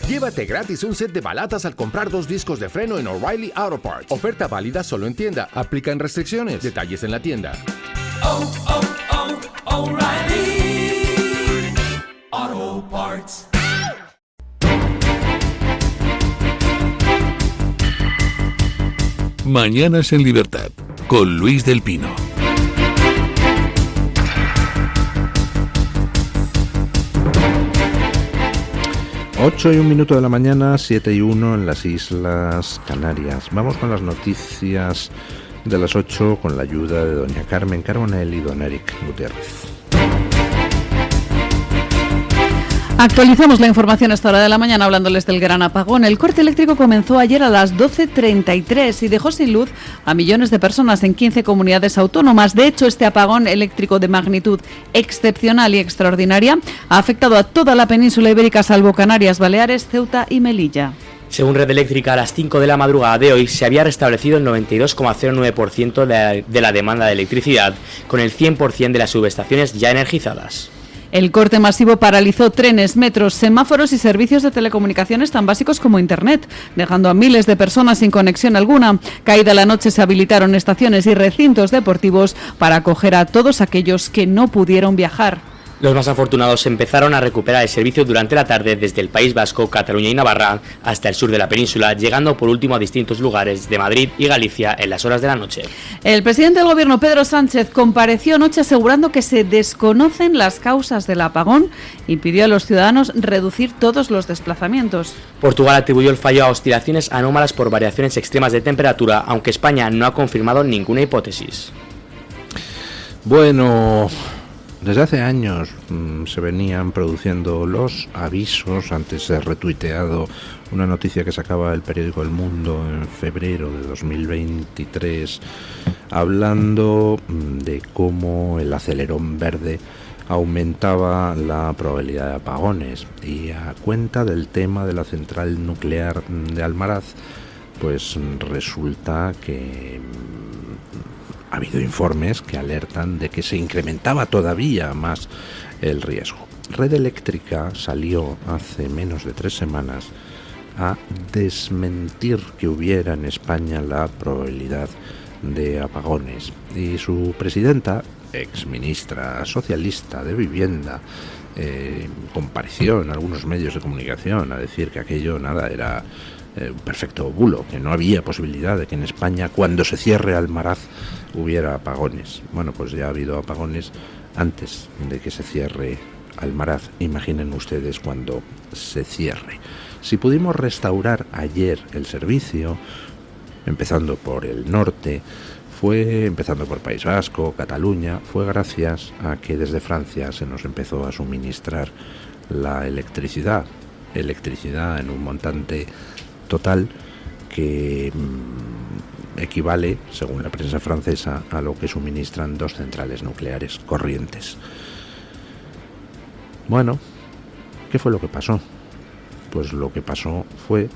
Llévate gratis un set de balatas al comprar 2 discos de freno en O'Reilly Auto Parts. Oferta válida solo en tienda. Aplican restricciones. Detalles en la tienda. O'Reilly Auto Parts. Mañanas en Libertad, con Luis del Pino. 8:01 de la mañana, 7:01 en las Islas Canarias. Vamos con las noticias de las 8 con la ayuda de doña Carmen Carbonell y don Eric Gutiérrez. Actualizamos la información a esta hora de la mañana hablándoles del gran apagón. El corte eléctrico comenzó ayer a las 12:33 y dejó sin luz a millones de personas en 15 comunidades autónomas. De hecho, este apagón eléctrico de magnitud excepcional y extraordinaria ha afectado a toda la península ibérica, salvo Canarias, Baleares, Ceuta y Melilla. Según Red Eléctrica, a las 5 de la madrugada de hoy se había restablecido el 92,09% de la demanda de electricidad, con el 100% de las subestaciones ya energizadas. El corte masivo paralizó trenes, metros, semáforos y servicios de telecomunicaciones tan básicos como Internet, dejando a miles de personas sin conexión alguna. Caída la noche se habilitaron estaciones y recintos deportivos para acoger a todos aquellos que no pudieron viajar. Los más afortunados empezaron a recuperar el servicio durante la tarde desde el País Vasco, Cataluña y Navarra hasta el sur de la península, llegando por último a distintos lugares de Madrid y Galicia en las horas de la noche. El presidente del Gobierno, Pedro Sánchez, compareció anoche asegurando que se desconocen las causas del apagón y pidió a los ciudadanos reducir todos los desplazamientos. Portugal atribuyó el fallo a oscilaciones anómalas por variaciones extremas de temperatura, aunque España no ha confirmado ninguna hipótesis. Bueno, desde hace años se venían produciendo los avisos. Antes he retuiteado una noticia que sacaba el periódico El Mundo en febrero de 2023, hablando de cómo el acelerón verde aumentaba la probabilidad de apagones. Y a cuenta del tema de la central nuclear de Almaraz, pues resulta que ha habido informes que alertan de que se incrementaba todavía más el riesgo. Red Eléctrica salió hace menos de 3 semanas a desmentir que hubiera en España la probabilidad de apagones. Y su presidenta, exministra socialista de Vivienda, compareció en algunos medios de comunicación a decir que aquello nada era un perfecto bulo, que no había posibilidad de que en España, cuando se cierre Almaraz, hubiera apagones. Bueno, pues ya ha habido apagones antes de que se cierre Almaraz. Imaginen ustedes cuando se cierre. Si pudimos restaurar ayer el servicio, empezando por el norte, empezando por País Vasco, Cataluña, fue gracias a que desde Francia se nos empezó a suministrar la electricidad en un montante total que equivale, según la prensa francesa, a lo que suministran 2 centrales nucleares corrientes. Bueno, ¿qué fue lo que pasó? Pues lo que pasó fue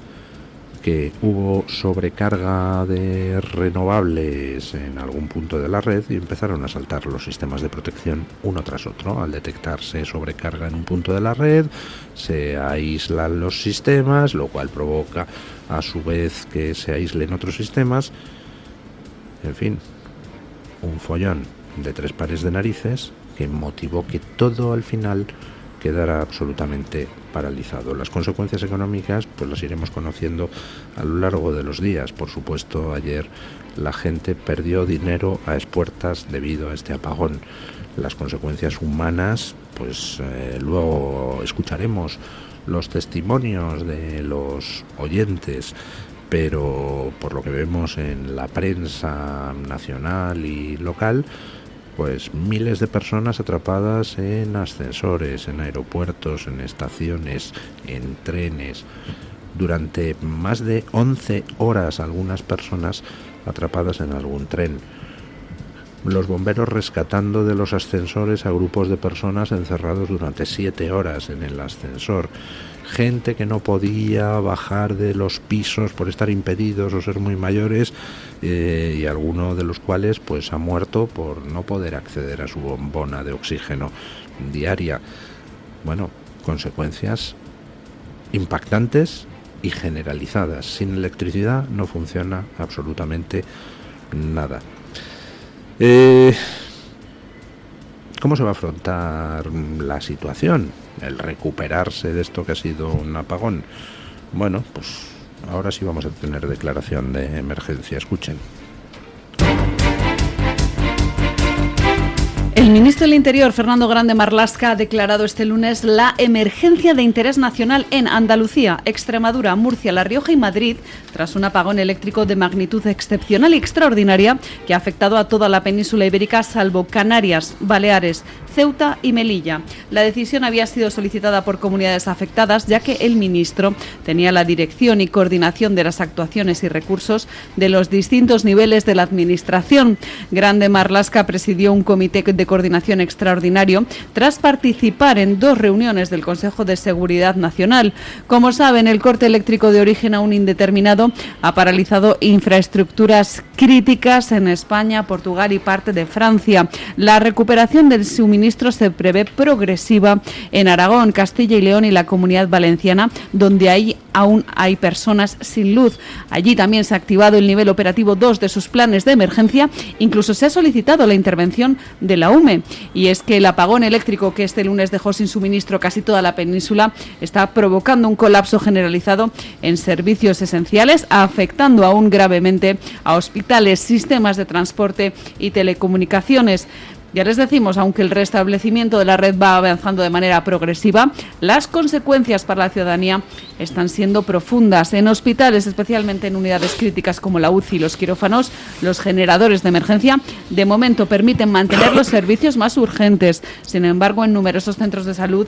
que hubo sobrecarga de renovables en algún punto de la red y empezaron a saltar los sistemas de protección uno tras otro. Al detectarse sobrecarga en un punto de la red, se aíslan los sistemas, lo cual provoca a su vez que se aíslen otros sistemas. En fin, un follón de 3 pares de narices que motivó que todo al final quedará absolutamente paralizado. Las consecuencias económicas pues las iremos conociendo a lo largo de los días. Por supuesto, ayer la gente perdió dinero a expuertas debido a este apagón. Las consecuencias humanas, pues luego escucharemos los testimonios de los oyentes, pero por lo que vemos en la prensa nacional y local, pues miles de personas atrapadas en ascensores, en aeropuertos, en estaciones, en trenes, durante más de 11 horas algunas personas atrapadas en algún tren. Los bomberos rescatando de los ascensores a grupos de personas encerrados durante 7 horas en el ascensor. Gente que no podía bajar de los pisos por estar impedidos o ser muy mayores, y alguno de los cuales pues ha muerto por no poder acceder a su bombona de oxígeno diaria. Bueno, consecuencias impactantes y generalizadas. Sin electricidad no funciona absolutamente nada. ¿Cómo se va a afrontar la situación? El recuperarse de esto que ha sido un apagón. Bueno, pues ahora sí vamos a tener declaración de emergencia. Escuchen. El ministro del Interior, Fernando Grande Marlaska, ha declarado este lunes la emergencia de interés nacional en Andalucía, Extremadura, Murcia, La Rioja y Madrid, tras un apagón eléctrico de magnitud excepcional y extraordinaria que ha afectado a toda la península ibérica, salvo Canarias, Baleares, Ceuta y Melilla. La decisión había sido solicitada por comunidades afectadas, ya que el ministro tenía la dirección y coordinación de las actuaciones y recursos de los distintos niveles de la administración. Grande Marlaska presidió un comité de coordinación extraordinario tras participar en 2 reuniones del Consejo de Seguridad Nacional. Como saben, el corte eléctrico de origen aún indeterminado ha paralizado infraestructuras críticas en España, Portugal y parte de Francia. La recuperación del suministro se prevé progresiva en Aragón, Castilla y León y la Comunidad Valenciana, donde aún hay personas sin luz. Allí también se ha activado el nivel operativo 2 de sus planes de emergencia. Incluso se ha solicitado la intervención de la UME. Y es que el apagón eléctrico que este lunes dejó sin suministro casi toda la península está provocando un colapso generalizado en servicios esenciales, afectando aún gravemente a hospitales, sistemas de transporte y telecomunicaciones. Ya les decimos, aunque el restablecimiento de la red va avanzando de manera progresiva, las consecuencias para la ciudadanía están siendo profundas. En hospitales, especialmente en unidades críticas como la UCI y los quirófanos, los generadores de emergencia de momento permiten mantener los servicios más urgentes. Sin embargo, en numerosos centros de salud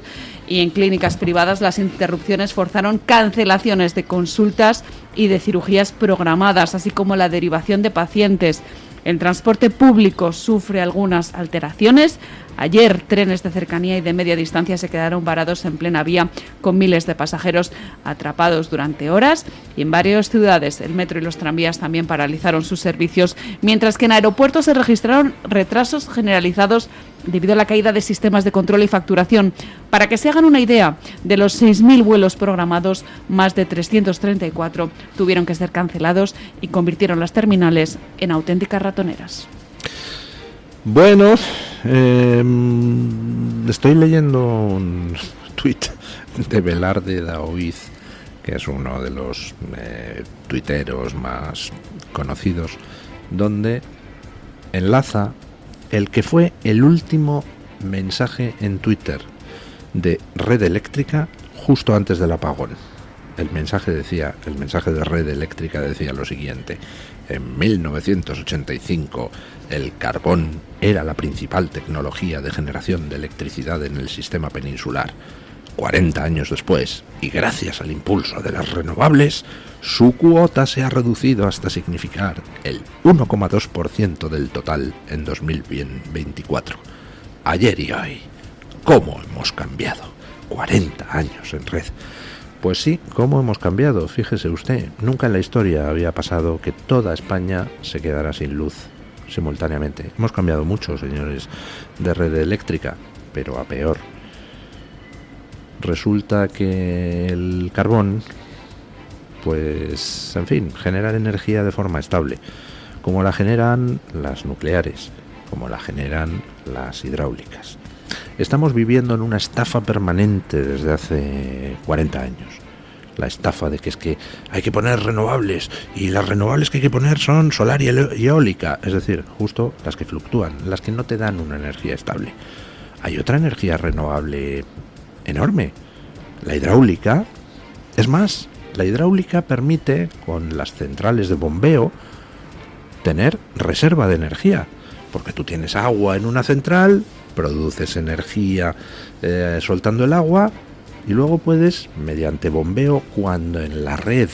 y en clínicas privadas, las interrupciones forzaron cancelaciones de consultas y de cirugías programadas, así como la derivación de pacientes. El transporte público sufre algunas alteraciones. Ayer, trenes de cercanía y de media distancia se quedaron varados en plena vía, con miles de pasajeros atrapados durante horas. Y en varias ciudades, el metro y los tranvías también paralizaron sus servicios, mientras que en aeropuertos se registraron retrasos generalizados debido a la caída de sistemas de control y facturación. Para que se hagan una idea, de los 6.000 vuelos programados, más de 334 tuvieron que ser cancelados y convirtieron las terminales en auténticas ratoneras. Bueno, estoy leyendo un tuit de Velarde Daoiz, que es uno de los tuiteros más conocidos, donde enlaza el que fue el último mensaje en Twitter de Red Eléctrica justo antes del apagón. El mensaje de Red Eléctrica decía lo siguiente: en 1985 el carbón era la principal tecnología de generación de electricidad en el sistema peninsular. 40 años después, y gracias al impulso de las renovables, su cuota se ha reducido hasta significar el 1,2% del total en 2024. Ayer y hoy, ¿cómo hemos cambiado? 40 años en red. Pues sí, ¿cómo hemos cambiado? Fíjese usted, nunca en la historia había pasado que toda España se quedara sin luz simultáneamente. Hemos cambiado mucho, señores de Red Eléctrica, pero a peor. Resulta que el carbón, pues, en fin, genera energía de forma estable, como la generan las nucleares, como la generan las hidráulicas. Estamos viviendo en una estafa permanente desde hace 40 años. La estafa de que es que hay que poner renovables, y las renovables que hay que poner son solar y eólica, es decir, justo las que fluctúan, las que no te dan una energía estable. Hay otra energía renovable enorme, la hidráulica. Es más, la hidráulica permite, con las centrales de bombeo, tener reserva de energía, porque tú tienes agua en una central, produces energía soltando el agua, y luego puedes, mediante bombeo, cuando en la red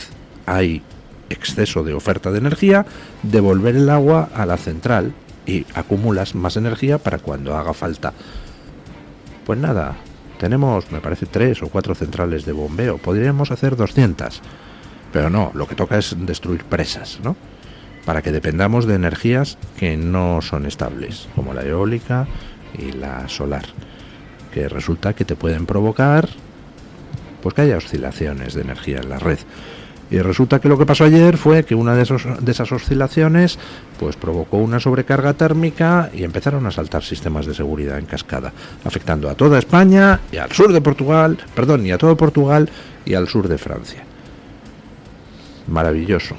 hay exceso de oferta de energía, devolver el agua a la central y acumulas más energía para cuando haga falta. Pues nada, tenemos, me parece, 3 o 4 centrales de bombeo. Podríamos hacer 200, pero no, lo que toca es destruir presas, ¿no? Para que dependamos de energías que no son estables, como la eólica y la solar, que resulta que te pueden provocar pues que haya oscilaciones de energía en la red. Y resulta que lo que pasó ayer fue que una de esas oscilaciones pues provocó una sobrecarga térmica y empezaron a saltar sistemas de seguridad en cascada, afectando a toda España y al sur de Portugal, y a todo Portugal y al sur de Francia. Maravilloso.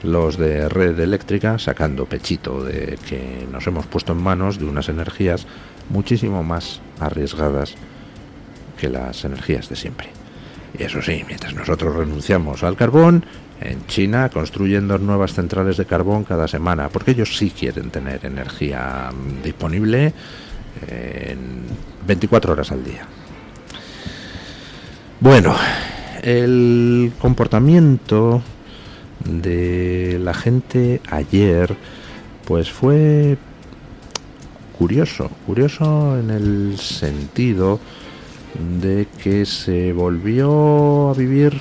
Los de Red Eléctrica sacando pechito de que nos hemos puesto en manos de unas energías muchísimo más arriesgadas que las energías de siempre. Y eso sí, mientras nosotros renunciamos al carbón, en China construyen 2 nuevas centrales de carbón cada semana, porque ellos sí quieren tener energía disponible en 24 horas al día. Bueno, el comportamiento de la gente ayer pues fue curioso en el sentido de que se volvió a vivir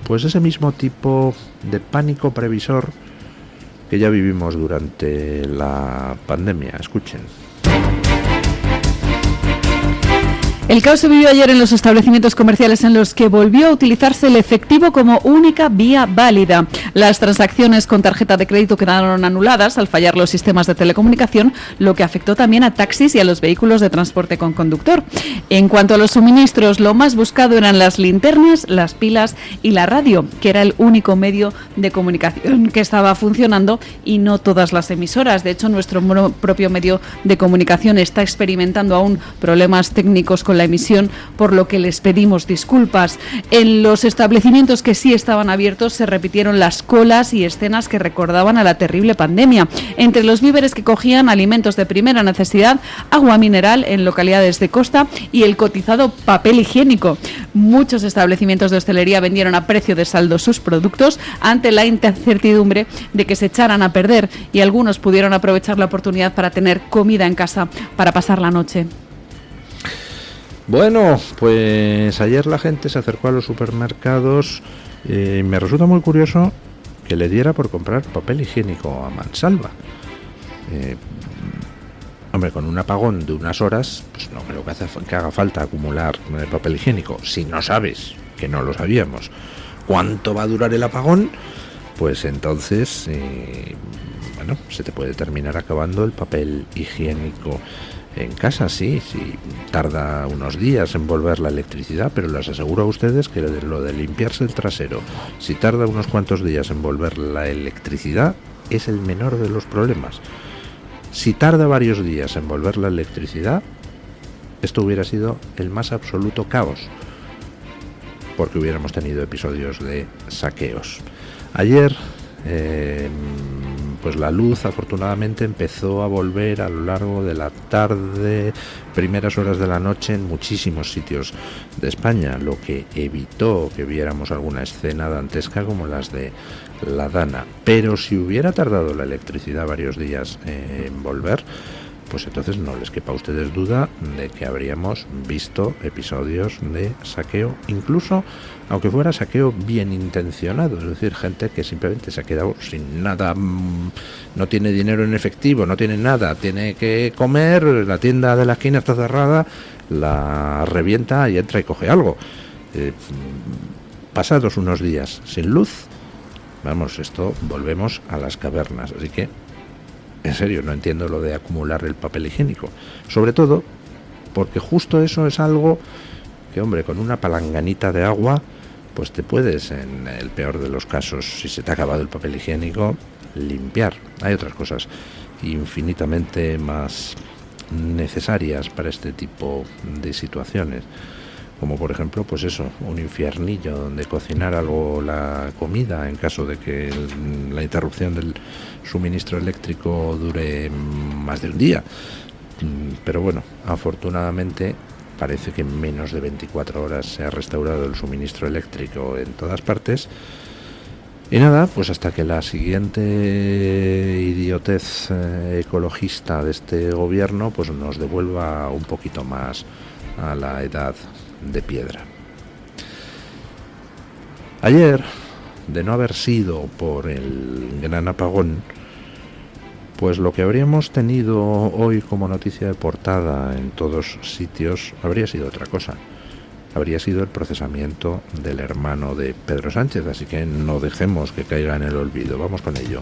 pues ese mismo tipo de pánico previsor que ya vivimos durante la pandemia. Escuchen. El caos se vivió ayer en los establecimientos comerciales en los que volvió a utilizarse el efectivo como única vía válida. Las transacciones con tarjeta de crédito quedaron anuladas al fallar los sistemas de telecomunicación, lo que afectó también a taxis y a los vehículos de transporte con conductor. En cuanto a los suministros, lo más buscado eran las linternas, las pilas y la radio, que era el único medio de comunicación que estaba funcionando y no todas las emisoras. De hecho, nuestro propio medio de comunicación está experimentando aún problemas técnicos con la emisión, por lo que les pedimos disculpas. En los establecimientos que sí estaban abiertos se repitieron las colas y escenas que recordaban a la terrible pandemia. Entre los víveres que cogían alimentos de primera necesidad, agua mineral en localidades de costa y el cotizado papel higiénico. Muchos establecimientos de hostelería vendieron a precio de saldo sus productos ante la incertidumbre de que se echaran a perder, y algunos pudieron aprovechar la oportunidad para tener comida en casa para pasar la noche. Bueno, pues ayer la gente se acercó a los supermercados y me resulta muy curioso que le diera por comprar papel higiénico a mansalva. Hombre, con un apagón de unas horas, pues no creo que haga falta acumular papel higiénico. Si no sabes, que no lo sabíamos, cuánto va a durar el apagón, pues entonces, bueno, se te puede terminar acabando el papel higiénico. En casa sí tarda unos días en volver la electricidad, pero les aseguro a ustedes que lo de limpiarse el trasero, si tarda unos cuantos días en volver la electricidad, es el menor de los problemas. Si tarda varios días en volver la electricidad, esto hubiera sido el más absoluto caos, porque hubiéramos tenido episodios de saqueos. Ayer pues la luz afortunadamente empezó a volver a lo largo de la tarde, primeras horas de la noche en muchísimos sitios de España, lo que evitó que viéramos alguna escena dantesca como las de La Dana. Pero si hubiera tardado la electricidad varios días en volver, pues entonces no les quepa a ustedes duda de que habríamos visto episodios de saqueo, incluso aunque fuera saqueo bien intencionado, es decir, gente que simplemente se ha quedado sin nada, no tiene dinero en efectivo, no tiene nada, tiene que comer, la tienda de la esquina está cerrada, la revienta y entra y coge algo. Pasados unos días sin luz, vamos, esto volvemos a las cavernas, así que en serio, no entiendo lo de acumular el papel higiénico. Sobre todo porque justo eso es algo que, hombre, con una palanganita de agua, pues te puedes, en el peor de los casos, si se te ha acabado el papel higiénico, limpiar. Hay otras cosas infinitamente más necesarias para este tipo de situaciones, como por ejemplo, pues eso, un infiernillo donde cocinar algo, la comida, en caso de que la interrupción del suministro eléctrico dure más de un día. Pero bueno, afortunadamente parece que en menos de 24 horas se ha restaurado el suministro eléctrico en todas partes. Y nada, pues hasta que la siguiente idiotez ecologista de este gobierno pues nos devuelva un poquito más a la edad de piedra. Ayer, de no haber sido por el gran apagón, pues lo que habríamos tenido hoy como noticia de portada en todos sitios habría sido otra cosa. habría sido el procesamiento del hermano de Pedro Sánchez, así que no dejemos que caiga en el olvido. Vamos con ello.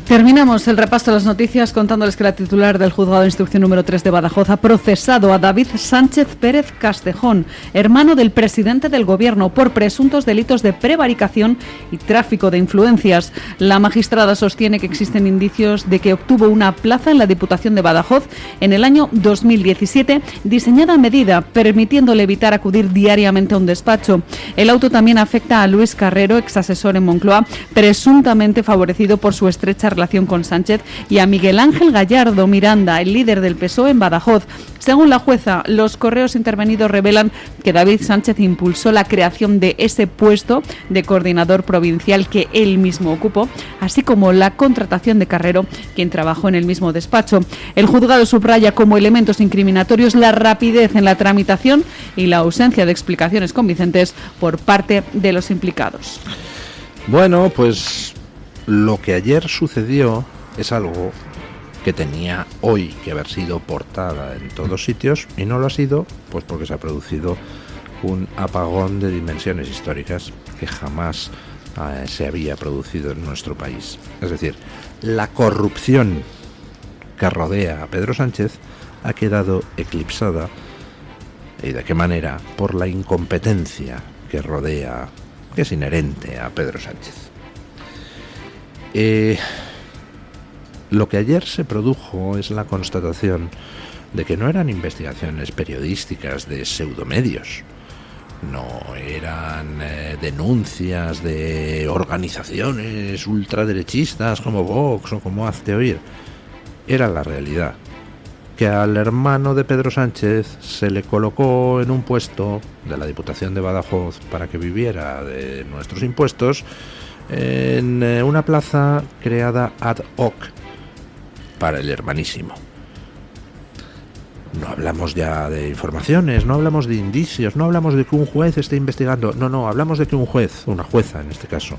Terminamos el repaso de las noticias contándoles que la titular del Juzgado de Instrucción número 3 de Badajoz ha procesado a David Sánchez Pérez Castejón, hermano del presidente del Gobierno, por presuntos delitos de prevaricación y tráfico de influencias. La magistrada sostiene que existen indicios de que obtuvo una plaza en la Diputación de Badajoz en el año 2017, diseñada a medida, permitiéndole evitar acudir diariamente a un despacho. El auto también afecta a Luis Carrero, exasesor en Moncloa, presuntamente favorecido por su estrecha relación con Sánchez, y a Miguel Ángel Gallardo Miranda, el líder del PSOE en Badajoz. Según la jueza, los correos intervenidos revelan que David Sánchez impulsó la creación de ese puesto de coordinador provincial que él mismo ocupó, así como la contratación de Carrero, quien trabajó en el mismo despacho. El juzgado subraya como elementos incriminatorios la rapidez en la tramitación y la ausencia de explicaciones convincentes por parte de los implicados. Bueno, pues lo que ayer sucedió es algo que tenía hoy que haber sido portada en todos sitios, y no lo ha sido, pues porque se ha producido un apagón de dimensiones históricas que jamás se había producido en nuestro país. Es decir, la corrupción que rodea a Pedro Sánchez ha quedado eclipsada, ¿y de qué manera? Por la incompetencia que rodea, que es inherente a Pedro Sánchez. Lo que ayer se produjo es la constatación de que no eran investigaciones periodísticas de pseudomedios, no eran denuncias de organizaciones ultraderechistas como Vox o como Hazte Oír. Era la realidad, que al hermano de Pedro Sánchez se le colocó en un puesto de la Diputación de Badajoz para que viviera de nuestros impuestos, en una plaza creada ad hoc para el hermanísimo. No hablamos ya de informaciones, no hablamos de indicios, no hablamos de que un juez esté investigando, no, hablamos de que un juez, una jueza en este caso,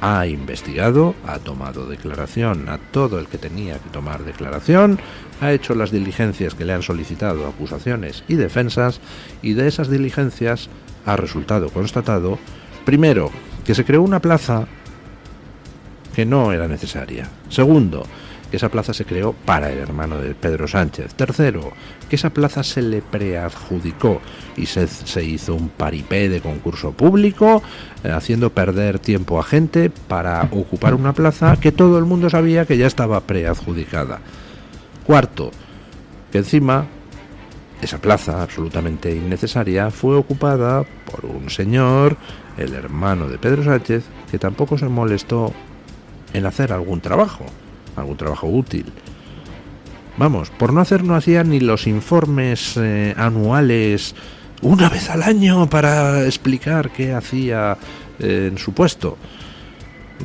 ha investigado, ha tomado declaración a todo el que tenía que tomar declaración, ha hecho las diligencias que le han solicitado acusaciones y defensas, y de esas diligencias ha resultado constatado, primero, que se creó una plaza que no era necesaria. Segundo, que esa plaza se creó para el hermano de Pedro Sánchez. Tercero, que esa plaza se le preadjudicó y se hizo un paripé de concurso público, haciendo perder tiempo a gente para ocupar una plaza que todo el mundo sabía que ya estaba preadjudicada. Cuarto, que encima esa plaza absolutamente innecesaria fue ocupada por un señor, el hermano de Pedro Sánchez, que tampoco se molestó en hacer algún trabajo útil. Vamos, por no hacer no hacía ni los informes anuales una vez al año para explicar qué hacía en su puesto.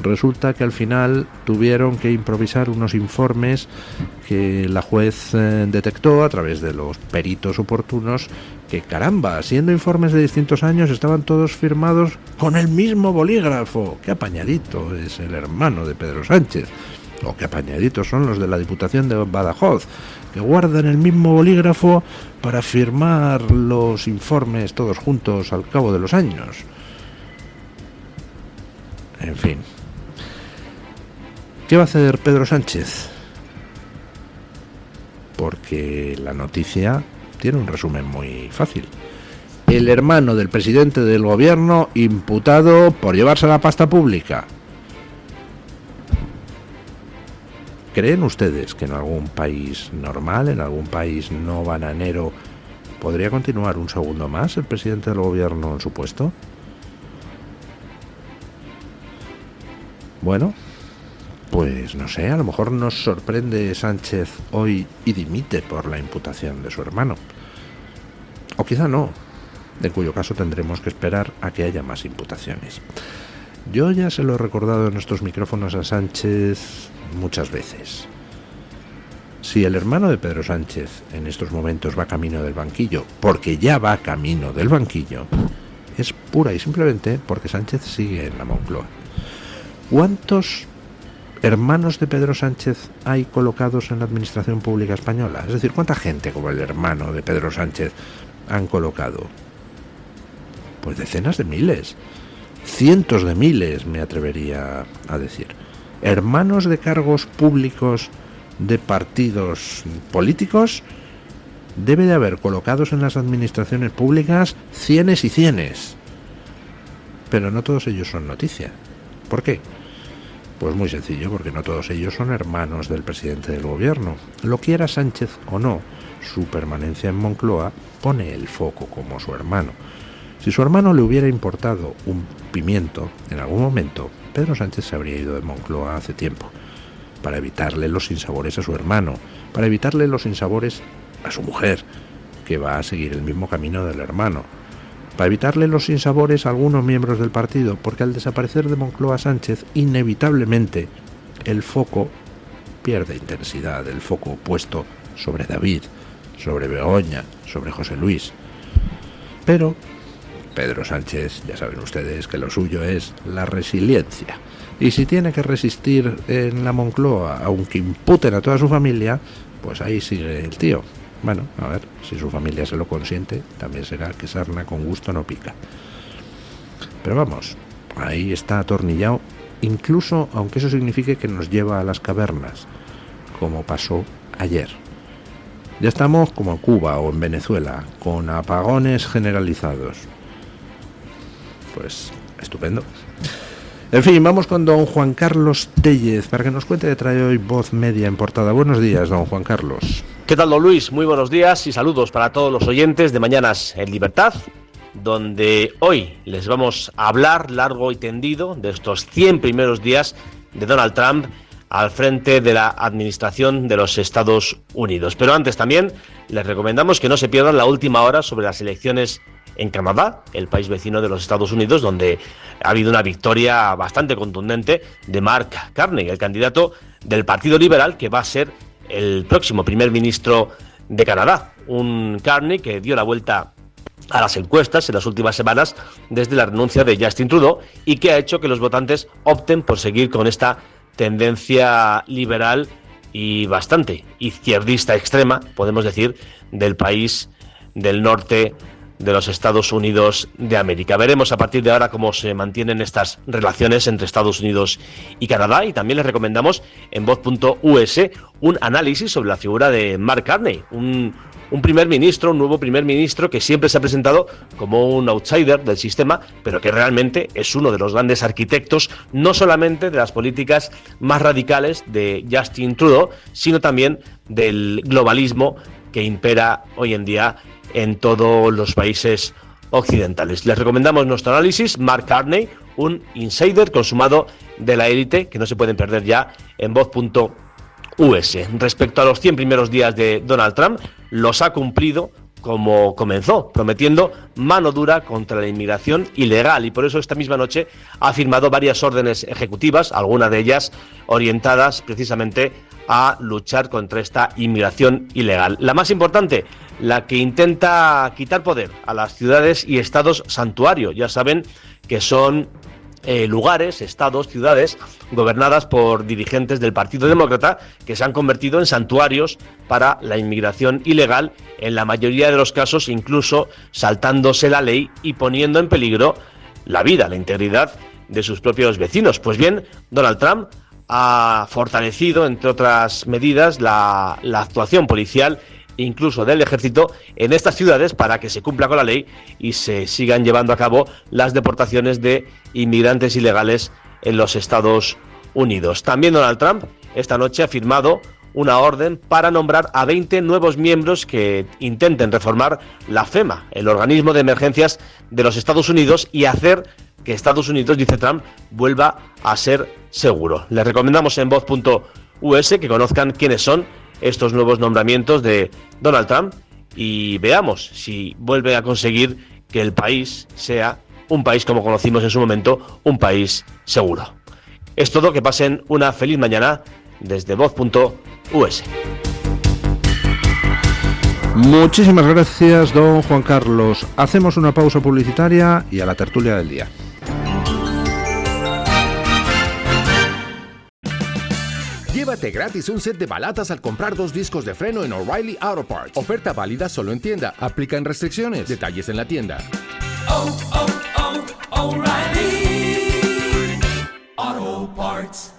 Resulta que al final tuvieron que improvisar unos informes que la juez detectó a través de los peritos oportunos, que caramba, siendo informes de distintos años, estaban todos firmados con el mismo bolígrafo. ¡Qué apañadito es el hermano de Pedro Sánchez! O qué apañaditos son los de la Diputación de Badajoz, que guardan el mismo bolígrafo para firmar los informes todos juntos al cabo de los años. En fin. ¿Qué va a hacer Pedro Sánchez? Porque la noticia tiene un resumen muy fácil. El hermano del presidente del gobierno imputado por llevarse la pasta pública. ¿Creen ustedes que en algún país normal, en algún país no bananero, podría continuar un segundo más el presidente del gobierno en su puesto? Bueno, pues no sé, a lo mejor nos sorprende Sánchez hoy y dimite por la imputación de su hermano. O quizá no, en cuyo caso tendremos que esperar a que haya más imputaciones. Yo ya se lo he recordado en estos micrófonos a Sánchez muchas veces. Si el hermano de Pedro Sánchez en estos momentos va camino del banquillo, porque ya va camino del banquillo, es pura y simplemente porque Sánchez sigue en la Moncloa. ¿Cuántos hermanos de Pedro Sánchez hay colocados en la administración pública española? Es decir, ¿cuánta gente como el hermano de Pedro Sánchez han colocado? Pues decenas de miles, cientos de miles, me atrevería a decir. Hermanos de cargos públicos de partidos políticos debe de haber colocados en las administraciones públicas cienes y cienes. Pero no todos ellos son noticia. ¿Por qué? Pues muy sencillo, porque no todos ellos son hermanos del presidente del gobierno. Lo quiera Sánchez o no, su permanencia en Moncloa pone el foco como su hermano. Si su hermano le hubiera importado un pimiento en algún momento, Pedro Sánchez se habría ido de Moncloa hace tiempo, para evitarle los sinsabores a su hermano, para evitarle los sinsabores a su mujer, que va a seguir el mismo camino del hermano, para evitarle los sinsabores a algunos miembros del partido, porque al desaparecer de Moncloa Sánchez, inevitablemente el foco pierde intensidad, el foco puesto sobre David, sobre Begoña, sobre José Luis. Pero Pedro Sánchez, ya saben ustedes que lo suyo es la resiliencia. Y si tiene que resistir en la Moncloa, aunque imputen a toda su familia, pues ahí sigue el tío. Bueno, a ver, si su familia se lo consiente, también será que sarna con gusto no pica. Pero vamos, ahí está atornillado, incluso aunque eso signifique que nos lleva a las cavernas, como pasó ayer. Ya estamos como en Cuba o en Venezuela, con apagones generalizados. Pues estupendo. En fin, vamos con don Juan Carlos Tellez para que nos cuente de trae hoy Voz Media en portada. Buenos días, don Juan Carlos. ¿Qué tal, don Luis? Muy buenos días y saludos para todos los oyentes de Mañanas en Libertad, donde hoy les vamos a hablar largo y tendido de estos 100 primeros días de Donald Trump al frente de la administración de los Estados Unidos. Pero antes también les recomendamos que no se pierdan la última hora sobre las elecciones en Canadá, el país vecino de los Estados Unidos, donde ha habido una victoria bastante contundente de Mark Carney, el candidato del Partido Liberal, que va a ser el próximo primer ministro de Canadá. Un Carney que dio la vuelta a las encuestas en las últimas semanas desde la renuncia de Justin Trudeau y que ha hecho que los votantes opten por seguir con esta tendencia liberal y bastante izquierdista extrema, podemos decir, del país del norte de los Estados Unidos de América. Veremos a partir de ahora cómo se mantienen estas relaciones entre Estados Unidos y Canadá, y también les recomendamos en Voz.us un análisis sobre la figura de Mark Carney, un primer ministro, un nuevo primer ministro que siempre se ha presentado como un outsider del sistema, pero que realmente es uno de los grandes arquitectos, no solamente de las políticas más radicales de Justin Trudeau, sino también del globalismo que impera hoy en día en todos los países occidentales. Les recomendamos nuestro análisis, Mark Carney, un insider consumado de la élite que no se pueden perder ya en Voz.us. Respecto a los 100 primeros días de Donald Trump, los ha cumplido como comenzó, prometiendo mano dura contra la inmigración ilegal, y por eso esta misma noche ha firmado varias órdenes ejecutivas, algunas de ellas orientadas precisamente a luchar contra esta inmigración ilegal. La más importante, la que intenta quitar poder a las ciudades y estados santuario. Ya saben que son lugares, estados, ciudades gobernadas por dirigentes del Partido Demócrata que se han convertido en santuarios para la inmigración ilegal, en la mayoría de los casos incluso saltándose la ley y poniendo en peligro la vida, la integridad de sus propios vecinos. Pues bien, Donald Trump ha fortalecido, entre otras medidas, la actuación policial, incluso del ejército, en estas ciudades para que se cumpla con la ley y se sigan llevando a cabo las deportaciones de inmigrantes ilegales en los Estados Unidos. También Donald Trump esta noche ha firmado una orden para nombrar a 20 nuevos miembros que intenten reformar la FEMA, el organismo de emergencias de los Estados Unidos, y hacer que Estados Unidos, dice Trump, vuelva a ser seguro. Les recomendamos en Voz.us que conozcan quiénes son estos nuevos nombramientos de Donald Trump y veamos si vuelve a conseguir que el país sea un país como conocimos en su momento, un país seguro. Es todo, que pasen una feliz mañana desde Voz.us. Muchísimas gracias, don Juan Carlos. Hacemos una pausa publicitaria y a la tertulia del día. Llévate gratis un set de balatas al comprar 2 discos de freno en O'Reilly Auto Parts. Oferta válida solo en tienda. Aplican restricciones. Detalles en la tienda. O'Reilly Auto Parts.